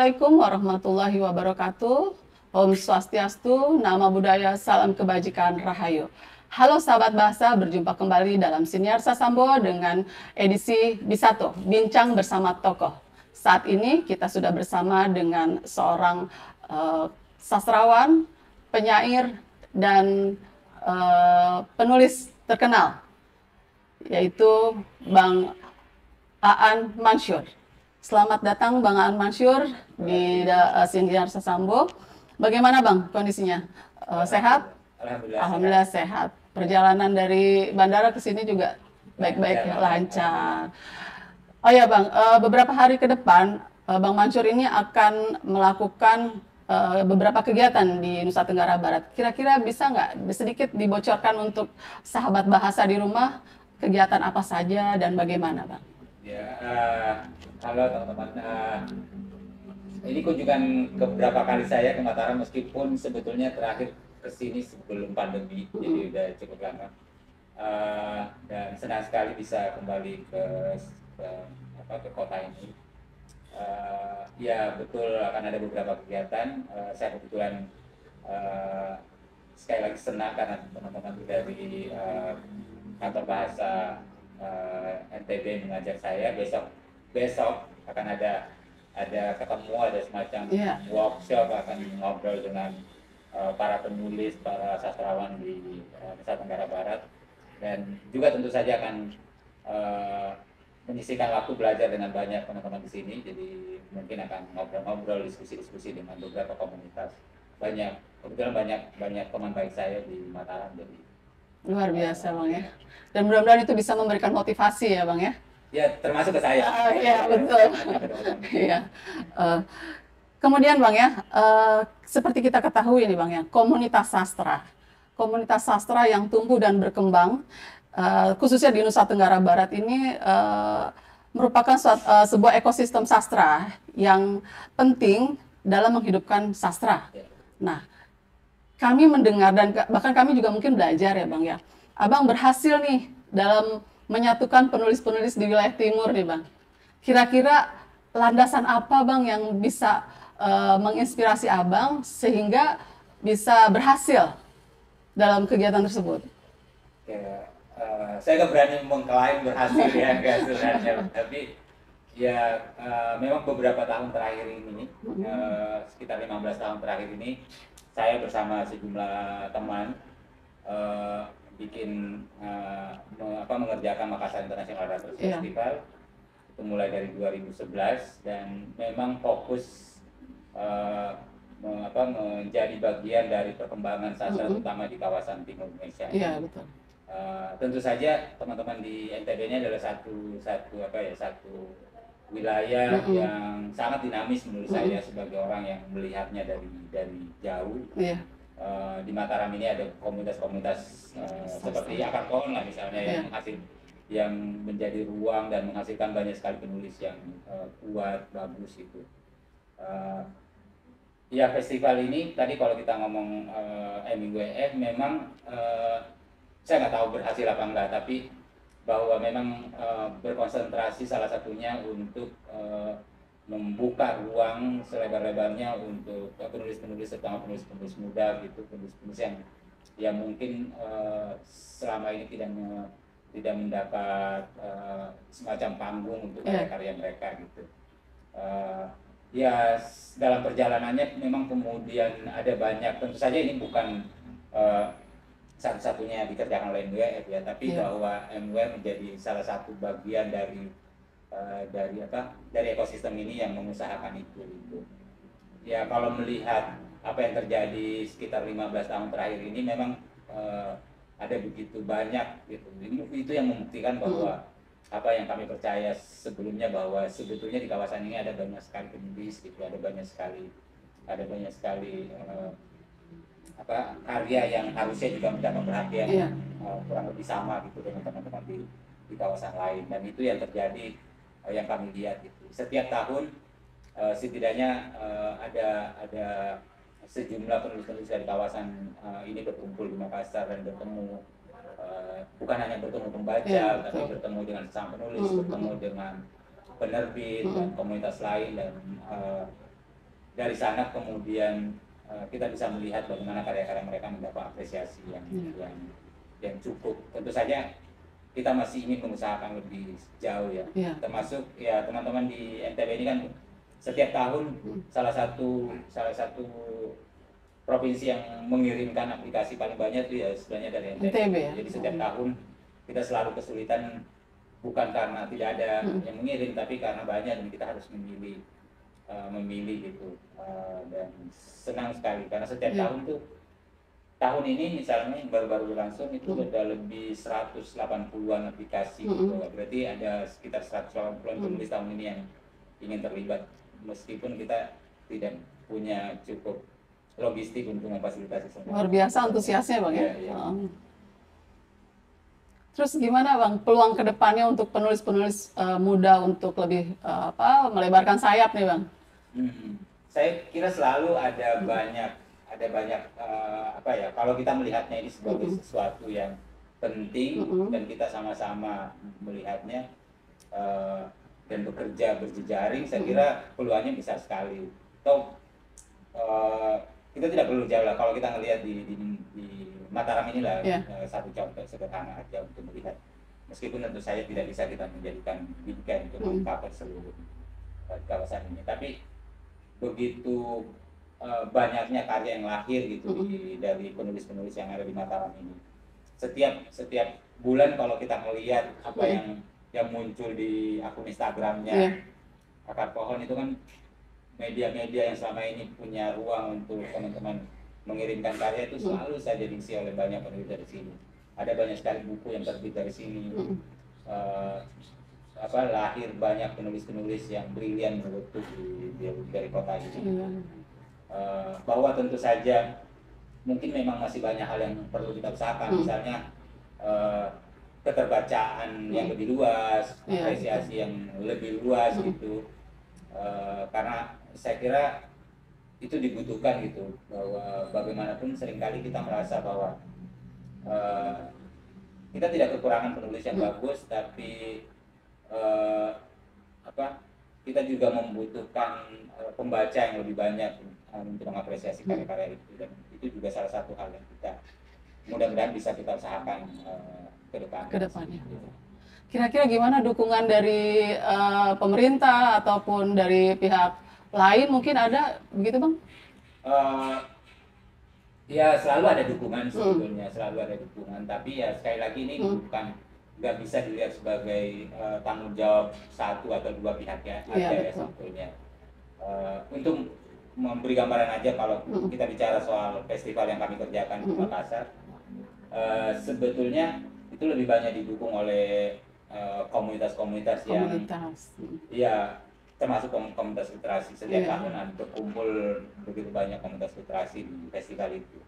Assalamualaikum warahmatullahi wabarakatuh. Om Swastiastu, Nama Budaya, Salam Kebajikan, Rahayu. Halo sahabat bahasa, berjumpa kembali dalam Siniar Sasambo dengan edisi Bisato, Bincang Bersama Tokoh. Saat ini kita sudah bersama dengan seorang sastrawan, penyair, dan penulis terkenal, yaitu Bang Aan Mansyur. Selamat datang Bang Aan Mansyur di Siniar Sasambo. Bagaimana Bang kondisinya? Sehat? Alhamdulillah sehat. Perjalanan dari bandara ke sini juga baik-baik, lancar. Oh ya Bang, beberapa hari ke depan Bang Mansyur ini akan melakukan beberapa kegiatan di Nusa Tenggara Barat. Kira-kira bisa nggak sedikit dibocorkan untuk sahabat bahasa di rumah, kegiatan apa saja dan bagaimana Bang? Ya, halo teman-teman. Ini kunjungan beberapa kali saya ke Mataram, meskipun sebetulnya terakhir ke sini sebelum pandemi, jadi udah cukup lama. Dan senang sekali bisa kembali ke kota ini. Ya betul, akan ada beberapa kegiatan. Saya kebetulan sekali lagi senang karena teman-teman dari kantor bahasa NTB mengajak saya. Besok akan ada ketemu, ada semacam workshop, akan ngobrol dengan para penulis, para sastrawan di Nusa Tenggara Barat, dan juga tentu saja akan menyisihkan waktu belajar dengan banyak teman-teman di sini. Jadi mungkin akan ngobrol-ngobrol, diskusi-diskusi dengan beberapa komunitas. Kebetulan banyak teman baik saya di Mataram, jadi luar biasa Bang ya. Dan mudah-mudahan itu bisa memberikan motivasi ya Bang ya. Ya, termasuk ke saya. Iya betul. Iya. Kemudian Bang ya, seperti kita ketahui ini Bang ya, komunitas sastra yang tumbuh dan berkembang, khususnya di Nusa Tenggara Barat ini merupakan sebuah ekosistem sastra yang penting dalam menghidupkan sastra. Nah, kami mendengar dan bahkan kami juga mungkin belajar ya Bang ya, Abang berhasil nih dalam menyatukan penulis-penulis di wilayah timur nih Bang. Kira-kira landasan apa Bang yang bisa menginspirasi Abang sehingga bisa berhasil dalam kegiatan tersebut? Ya, saya nggak berani mengklaim berhasil ya sebenarnya, tapi ya memang beberapa tahun terakhir ini, sekitar 15 tahun terakhir ini, saya bersama sejumlah teman mengerjakan Makassar International Writers Festival. Itu mulai dari 2011 dan memang fokus menjadi bagian dari perkembangan sastra terutama di kawasan timur Indonesia. Iya betul. Tentu saja teman-teman di NTB ini adalah satu wilayah yang sangat dinamis menurut saya sebagai orang yang melihatnya dari jauh. Di Mataram ini ada komunitas-komunitas seperti Akar Pohon lah misalnya, yang menjadi ruang dan menghasilkan banyak sekali penulis yang kuat, bagus itu. Ya, festival ini tadi kalau kita ngomong MIWF memang saya nggak tahu berhasil apa enggak, tapi bahwa memang berkonsentrasi salah satunya untuk membuka ruang selebar-lebarnya untuk penulis-penulis, terutama penulis-penulis muda gitu, penulis-penulis yang mungkin selama ini tidak mendapat semacam panggung untuk karya-karya mereka gitu. Ya dalam perjalanannya memang kemudian ada banyak, tentu saja ini bukan satu-satunya dikerjakan oleh MWF ya, tapi bahwa MWF menjadi salah satu bagian dari ekosistem ini yang mengusahakan itu. Ya kalau melihat apa yang terjadi sekitar 15 tahun terakhir ini, memang ada begitu banyak gitu. Itu yang membuktikan bahwa apa yang kami percaya sebelumnya, bahwa sebetulnya di kawasan ini ada banyak sekali penulis gitu, ada banyak sekali karya yang harusnya juga mendapat perhatian kurang lebih sama gitu dengan teman-teman di kawasan lain, dan itu yang terjadi, yang kami lihat gitu. Setiap tahun setidaknya ada sejumlah penulis-penulis dari kawasan ini berkumpul di Makassar dan bertemu, bukan hanya bertemu pembaca, tapi bertemu dengan sesama penulis, bertemu dengan penerbit dan komunitas lain, dan dari sana kemudian kita bisa melihat bagaimana karya-karya mereka mendapat apresiasi yang cukup. Tentu saja kita masih ingin mengusahakan lebih jauh ya, termasuk ya teman-teman di NTB ini kan setiap tahun salah satu provinsi yang mengirimkan aplikasi paling banyak itu ya sebenarnya dari NTB. Ya? Jadi setiap tahun kita selalu kesulitan, bukan karena tidak ada yang mengirim, tapi karena banyak dan kita harus memilih gitu. Dan senang sekali karena setiap tahun ini misalnya baru-baru langsung itu ada lebih 180-an aplikasi gitu. Berarti ada sekitar 180-an penulis tahun ini yang ingin terlibat, meskipun kita tidak punya cukup logistik untuk memfasilitasi semua. Luar biasa antusiasnya Bang ya. Terus gimana Bang peluang kedepannya untuk penulis-penulis muda untuk lebih melebarkan sayap nih Bang? Saya kira selalu ada banyak kalau kita melihatnya ini sebagai sesuatu yang penting dan kita sama-sama melihatnya dan bekerja berjejaring, saya kira peluangnya besar sekali. Kita tidak perlu jauh lah kalau kita ngelihat di Mataram inilah satu contoh sederhana aja untuk melihat, meskipun tentu saja tidak bisa kita menjadikan weekend untuk mengcover seluruh kawasan ini, tapi begitu banyaknya karya yang lahir gitu dari penulis-penulis yang ada di Mataram ini. Setiap bulan kalau kita melihat apa yang muncul di akun Instagramnya Akar Pohon, itu kan media-media yang selama ini punya ruang untuk teman-teman mengirimkan karya itu selalu saja diisi oleh banyak penulis dari sini. Ada banyak sekali buku yang terbit dari sini. Lahir banyak penulis-penulis yang brilian menurutku dari kota ini. Bahwa tentu saja mungkin memang masih banyak hal yang perlu kita usahakan, misalnya keterbacaan yang lebih luas, apresiasi yang lebih luas gitu, karena saya kira itu dibutuhkan gitu, bahwa bagaimanapun seringkali kita merasa bahwa kita tidak kekurangan penulis yang bagus, tapi kita juga membutuhkan pembaca yang lebih banyak untuk mengapresiasi karya-karya itu, dan itu juga salah satu hal yang kita mudah-mudahan bisa kita usahakan ke depannya. Kira-kira gimana dukungan dari pemerintah ataupun dari pihak lain, mungkin ada begitu Bang? Ya selalu ada dukungan sebetulnya, selalu ada dukungan, tapi ya sekali lagi ini nggak bisa dilihat sebagai tanggung jawab satu atau dua pihak ya, ya sebetulnya. Untuk memberi gambaran aja, kalau kita bicara soal festival yang kami kerjakan di Makassar, sebetulnya itu lebih banyak didukung oleh komunitas-komunitas yang termasuk komunitas literasi. Setiap tahun berkumpul begitu banyak komunitas literasi di festival itu,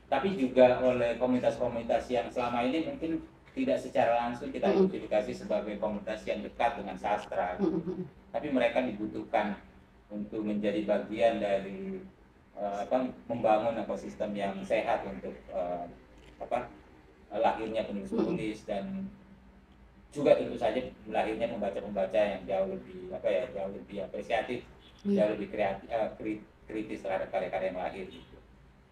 tapi juga oleh komunitas-komunitas yang selama ini mungkin tidak secara langsung kita identifikasi sebagai komunitas yang dekat dengan sastra, tapi mereka dibutuhkan untuk menjadi bagian dari membangun ekosistem yang sehat untuk lahirnya penulis-penulis, dan juga tentu saja lahirnya pembaca-pembaca yang jauh lebih apresiatif, jauh lebih kritis terhadap karya-karya yang lahir.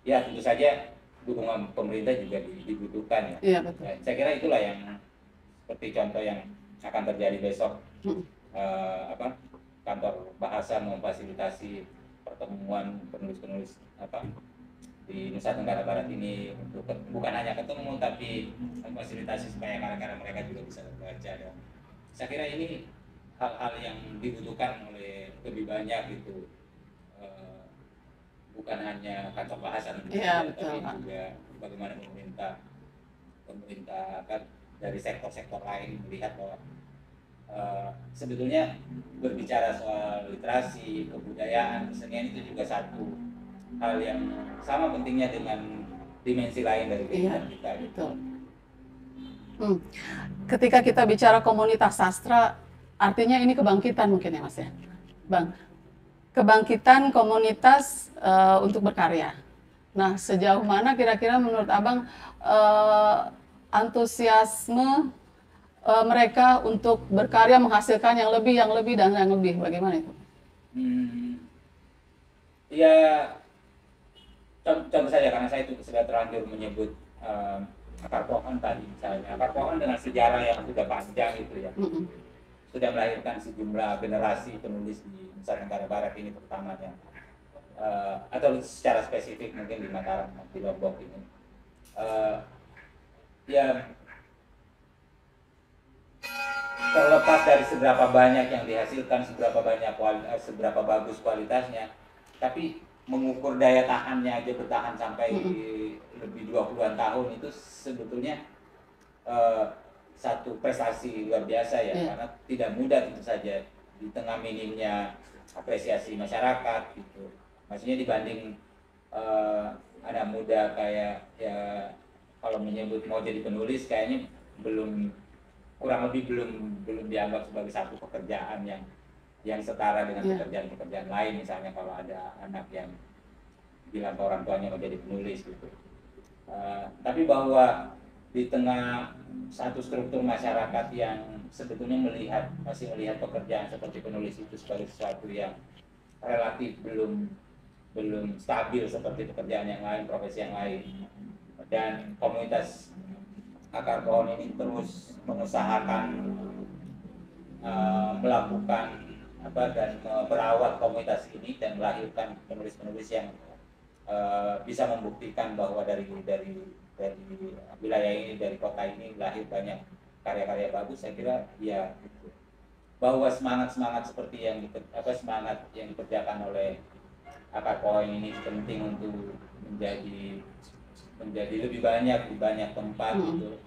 Ya tentu saja dukungan pemerintah juga dibutuhkan ya. Saya kira itulah yang seperti contoh yang akan terjadi besok. Kantor Bahasa memfasilitasi pertemuan penulis-penulis di Nusa Tenggara Barat ini, untuk bukan hanya ketemu tapi memfasilitasi supaya karya-karya mereka juga bisa terbaca. Dan saya kira ini hal-hal yang dibutuhkan oleh lebih banyak gitu, bukan hanya kantor bahasa tapi juga bagaimana pemerintah dari sektor-sektor lain melihat bahwa sebetulnya berbicara soal literasi, kebudayaan, kesenian itu juga satu hal yang sama pentingnya dengan dimensi lain dari kehidupan kita. Betul. Ketika kita bicara komunitas sastra, artinya ini kebangkitan mungkin ya Mas ya, Bang. Kebangkitan komunitas untuk berkarya. Nah, sejauh mana kira-kira menurut Abang antusiasme mereka untuk berkarya menghasilkan yang lebih, bagaimana itu? Ya, contoh saja karena saya itu sudah terlanjur menyebut akar pohon tadi misalnya. Akar pohon dengan sejarah yang sudah panjang itu ya. Sudah melahirkan sejumlah generasi penulis di Nusa Tenggara Barat ini terutamanya. Atau secara spesifik mungkin di Mataram, di Lombok ini. Ya, terlepas dari seberapa banyak yang dihasilkan, seberapa bagus kualitasnya, tapi mengukur daya tahannya aja bertahan sampai lebih 20-an tahun itu sebetulnya satu prestasi luar biasa ya, karena tidak mudah tentu saja di tengah minimnya apresiasi masyarakat gitu. Maksudnya dibanding anak muda kayak ya kalau menyebut mau jadi penulis kayaknya kurang lebih belum dianggap sebagai satu pekerjaan yang setara dengan pekerjaan-pekerjaan lain, misalnya kalau ada anak yang bilang ke orang tuanya mau jadi penulis gitu. Tapi bahwa di tengah satu struktur masyarakat yang sebetulnya masih melihat pekerjaan seperti penulis itu sebagai sesuatu yang relatif belum stabil seperti pekerjaan yang lain, profesi yang lain, dan komunitas akar pohon ini terus mengusahakan melakukan dan merawat komunitas ini dan melahirkan penulis-penulis yang bisa membuktikan bahwa dari wilayah ini, dari kota ini lahir banyak karya-karya bagus. Saya kira ya bahwa semangat seperti semangat yang dikerjakan oleh akar pohon ini penting untuk menjadi lebih banyak di banyak tempat gitu.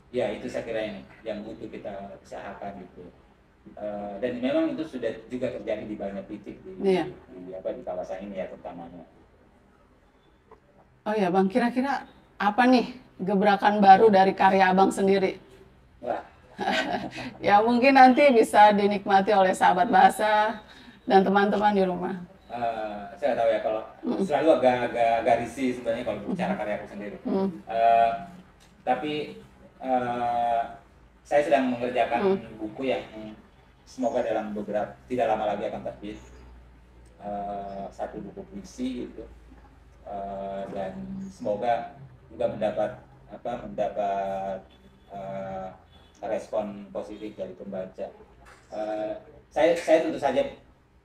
Ya itu saya kira yang butuh kita usahakan gitu. Dan memang itu sudah juga terjadi di banyak titik di kawasan ini ya terutamanya. Oh ya Bang, kira-kira apa nih gebrakan baru dari karya Abang sendiri? Wah. Ya mungkin nanti bisa dinikmati oleh sahabat bahasa dan teman-teman di rumah. Saya tahu ya kalau selalu agak risih sebenarnya kalau bicara karya aku sendiri. Tapi saya sedang mengerjakan buku yang semoga dalam tidak lama lagi akan terbit. Satu buku puisi itu. Dan semoga juga mendapat respon positif dari pembaca. Saya tentu saja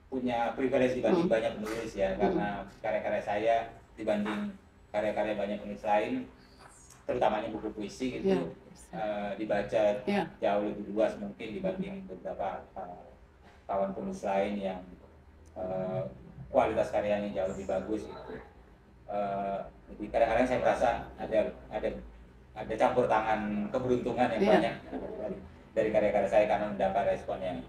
punya privilege dibanding banyak penulis ya, karena karya-karya saya dibanding karya-karya banyak penulis lain, terutamanya buku puisi gitu, dibaca jauh lebih luas mungkin dibanding beberapa kawan penulis lain yang kualitas karyanya jauh lebih bagus gitu. Jadi kadang-kadang saya merasa ada campur tangan keberuntungan yang banyak dari karya-karya saya karena mendapat respon yang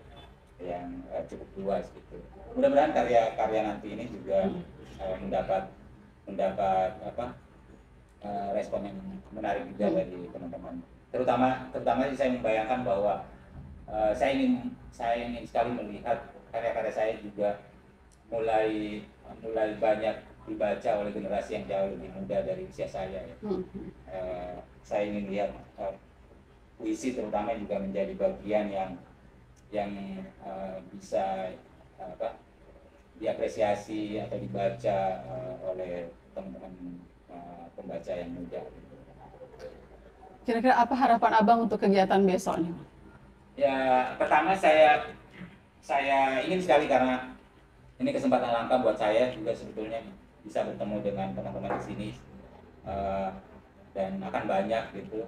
cukup luas gitu. Mudah-mudahan karya-karya nanti ini juga mendapat respon yang menarik juga dari teman-teman. Terutama saya membayangkan bahwa saya ingin sekali melihat karya-karya saya juga mulai banyak dibaca oleh generasi yang jauh lebih muda dari usia saya. Saya ingin lihat puisi terutama juga menjadi bagian yang bisa diapresiasi atau dibaca oleh teman-teman pembaca yang muda. Kira-kira apa harapan Abang untuk kegiatan besok nih? Ya, pertama saya ingin sekali karena ini kesempatan langka buat saya juga sebetulnya bisa bertemu dengan teman-teman di sini dan akan banyak gitu.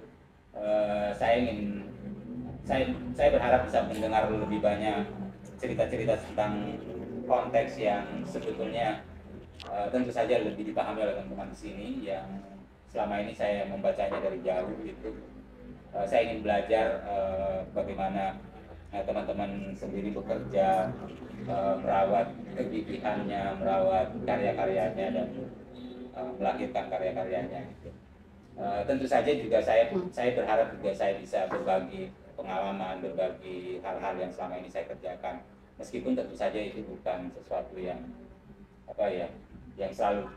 Saya berharap bisa mendengar lebih banyak cerita-cerita tentang konteks yang sebetulnya tentu saja lebih dipahami oleh teman-teman di sini yang selama ini saya membacanya dari jauh gitu. Saya ingin belajar bagaimana teman-teman sendiri bekerja, merawat kegigihannya, merawat karya-karyanya dan melahirkan karya-karyanya. Tentu saja juga saya berharap juga saya bisa berbagi pengalaman, berbagi hal-hal yang selama ini saya kerjakan. Meskipun tentu saja itu bukan sesuatu yang yang selalu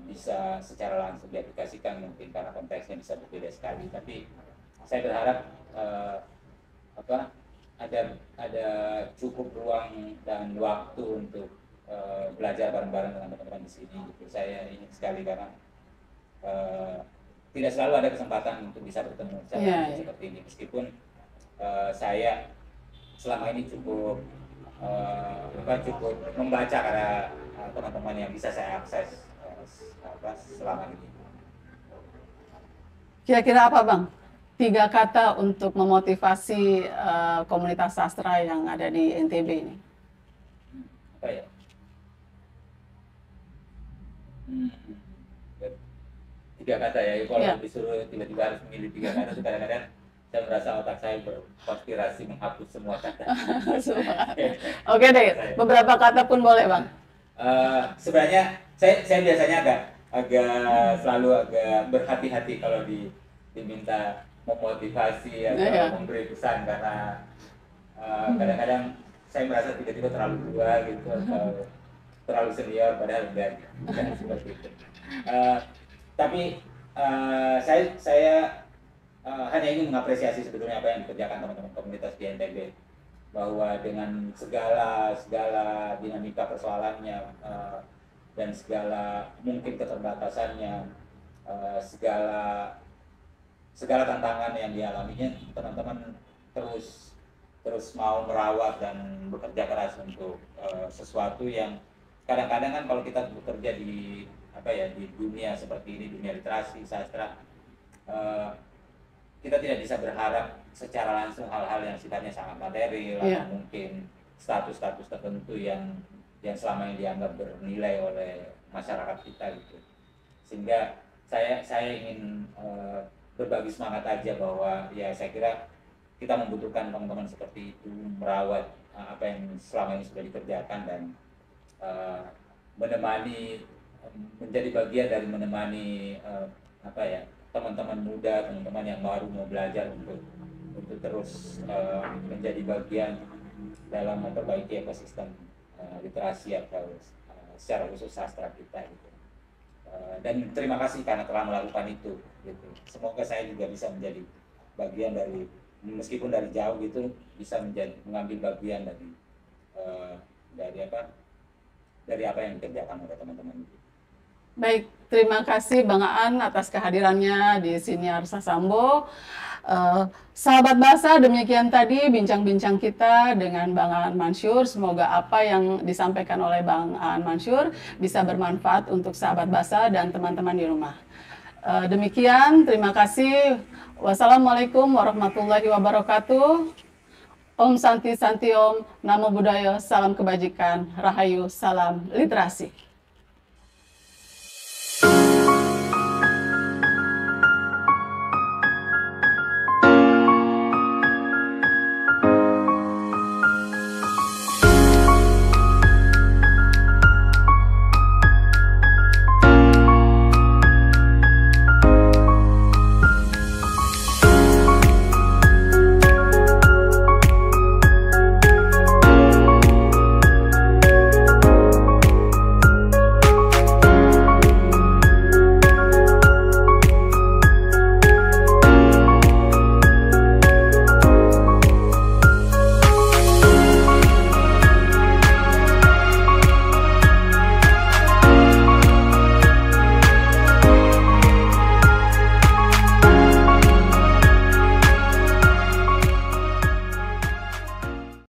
bisa secara langsung diaplikasikan mungkin karena konteksnya bisa berbeda sekali. Tapi saya berharap ada cukup ruang dan waktu untuk belajar bareng-bareng dengan teman-teman di sini. Gitu. Saya ingin sekali karena tidak selalu ada kesempatan untuk bisa bertemu seperti ini. Meskipun saya selama ini cukup cukup membaca karena teman-teman yang bisa saya akses selama ini. Kira-kira apa Bang? 3 kata untuk memotivasi komunitas sastra yang ada di NTB ini. Apa ya? 3 kata ya. Kalau disuruh tiba-tiba harus memilih 3 kata, itu kadang-kadang saya merasa otak saya berkonspirasi menghapus semua kata. Oke deh, beberapa kata pun boleh Bang. Sebenarnya saya biasanya selalu agak berhati-hati kalau diminta memotivasi atau memberi pesan, karena kadang-kadang saya merasa tiba-tiba terlalu tua gitu atau terlalu senior, padahal enggak seperti itu. Tapi saya hanya ingin mengapresiasi sebetulnya apa yang dikerjakan teman-teman komunitas di NTB, bahwa dengan segala dinamika persoalannya dan segala mungkin keterbatasannya, segala tantangan yang dialaminya, teman-teman terus mau merawat dan bekerja keras untuk sesuatu yang kadang-kadang kan kalau kita bekerja di dunia seperti ini, dunia literasi sastra, kita tidak bisa berharap secara langsung hal-hal yang sifatnya sangat material atau mungkin status-status tertentu yang selama ini dianggap bernilai oleh masyarakat kita gitu. Sehingga saya ingin berbagi semangat aja bahwa ya saya kira kita membutuhkan teman-teman seperti itu, merawat apa yang selama ini sudah dikerjakan dan menjadi bagian dari menemani teman-teman muda, teman-teman yang baru mau belajar untuk terus menjadi bagian dalam memperbaiki ekosistem literasi atau secara khusus sastra kita gitu. Dan terima kasih karena telah melakukan itu gitu. Semoga saya juga bisa menjadi bagian dari, meskipun dari jauh gitu, bisa mengambil bagian dari apa yang dikerjakan oleh teman-teman. Baik, terima kasih Bang Aan atas kehadirannya di Siniar Sasambo. Sahabat Bahasa, demikian tadi bincang-bincang kita dengan Bang Aan Mansyur. Semoga apa yang disampaikan oleh Bang Aan Mansyur bisa bermanfaat untuk sahabat Bahasa dan teman-teman di rumah. Demikian, terima kasih. Wassalamualaikum warahmatullahi wabarakatuh. Om Santi Santi Om, Namo Buddhaya, salam kebajikan, Rahayu, salam literasi.